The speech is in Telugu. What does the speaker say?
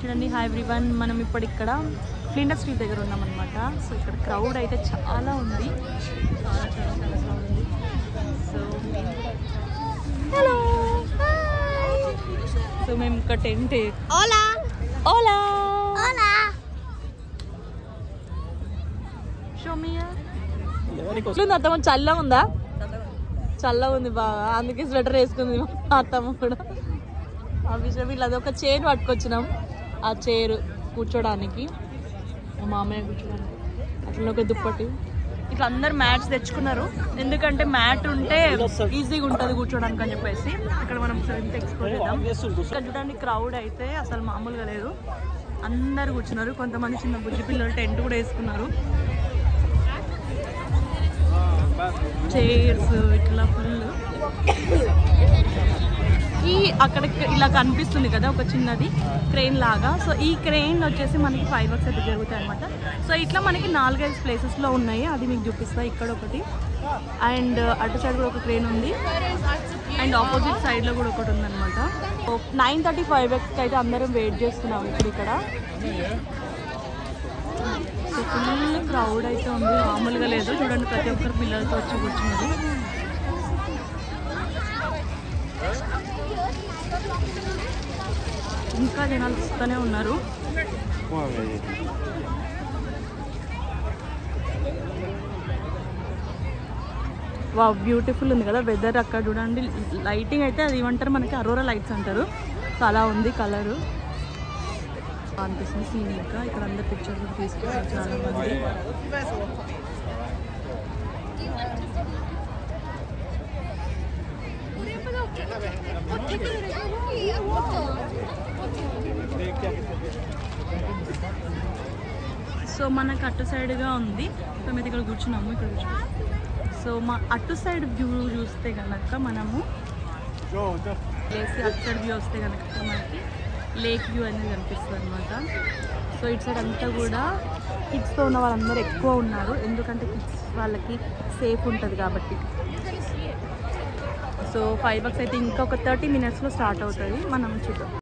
చూడండి హాయ్ ఎవ్రీవన్, మనం ఇప్పుడు ఇక్కడ ఫ్లిండర్ స్ట్రీట్ దగ్గర ఉన్నామన్నమాట. సో ఇక్కడ క్రౌడ్ అయితే చాలా ఉంది, చాలా చాలా చాలా క్రౌడ్ ఉంది. సో హలో సో మేము ఇక్కడ టెంట్ ఓలా ఓలా ఓలా షోమియా అత్తమ్మ చల్లగా ఉందా? చల్లగా ఉంది బాగా, అందుకే స్వెటర్ వేసుకుంది అత్తమ్మ కూడా. ఆ విషయం వీళ్ళు అదొక చైర్ పట్టుకొచ్చినాం, ఆ చైర్ కూర్చోడానికి, మా మామయ్య కూర్చోడానికి. అట్లా ఒక దుప్పటి, ఇట్లా అందరు మ్యాట్స్ తెచ్చుకున్నారు, ఎందుకంటే మ్యాట్ ఉంటే ఈజీగా ఉంటుంది కూర్చోడానికి అని చెప్పేసి. ఇక్కడ మనం ఎక్స్ప్లోర్ చేద్దాం. ఇక్కడ చూడండి క్రౌడ్ అయితే అసలు మామూలుగా లేదు, అందరు కూర్చున్నారు. కొంతమంది చిన్న బుజ్జి పిల్లలు టెంట్ కూడా వేసుకున్నారు. చైర్స్ ఇట్లా ఫుల్. ఈ అక్కడ ఇలా కనిపిస్తుంది కదా ఒక చిన్నది క్రెయిన్ లాగా. సో ఈ క్రెయిన్ వచ్చేసి మనకి 5 bucks అయితే జరుగుతాయి అనమాట. సో ఇట్లా మనకి 4-5 ప్లేసెస్లో ఉన్నాయి, అది మీకు చూపిస్తా. ఇక్కడ ఒకటి, అండ్ అటు సైడ్ కూడా ఒక క్రెయిన్ ఉంది, అండ్ ఆపోజిట్ సైడ్లో కూడా ఒకటి ఉందన్నమాట. 9:35 bucks అయితే అందరం వెయిట్ చేస్తున్నాం ఇప్పుడు ఇక్కడ. సో ఫుల్ క్రౌడ్ అయితే ఉంది, మామూలుగా లేదు. చూడండి ప్రతి ఒక్కరు పిల్లలతో వచ్చి కూర్చున్నారు. ఇంకా జనాలు వస్తూనే ఉన్నారు. వా బ్యూటిఫుల్ ఉంది కదా వెదర్. అక్కడ చూడండి లైటింగ్ అయితే అది ఏమంటారు మనకి అరోరా లైట్స్ అంటారు. సో అలా ఉంది కలరు అనిపిస్తుంది సీన్. ఇంకా ఇక్కడ అందరు పిక్చర్స్ తీసుకుంటారు చాలా మంది. సో మనకు అటు సైడ్గా ఉంది, సో మేము ఇక్కడ కూర్చున్నాము. ఇక్కడ కూర్చున్నాము. సో మా అటు సైడ్ వ్యూ చూస్తే కనుక మనము లేసి అటు సైడ్ వ్యూ వస్తే కనుక మనకి లేక్ వ్యూ అనేది కనిపిస్తుంది అనమాట. సో ఇటు సైడ్ అంతా కూడా కిడ్స్తో ఉన్న వాళ్ళందరూ ఎక్కువ ఉన్నారు, ఎందుకంటే కిడ్స్ వాళ్ళకి సేఫ్ ఉంటుంది కాబట్టి. సో 5 bucks అయితే ఇంకా ఒక 30 minutesలో స్టార్ట్ అవుతుంది, మనం చూద్దాం.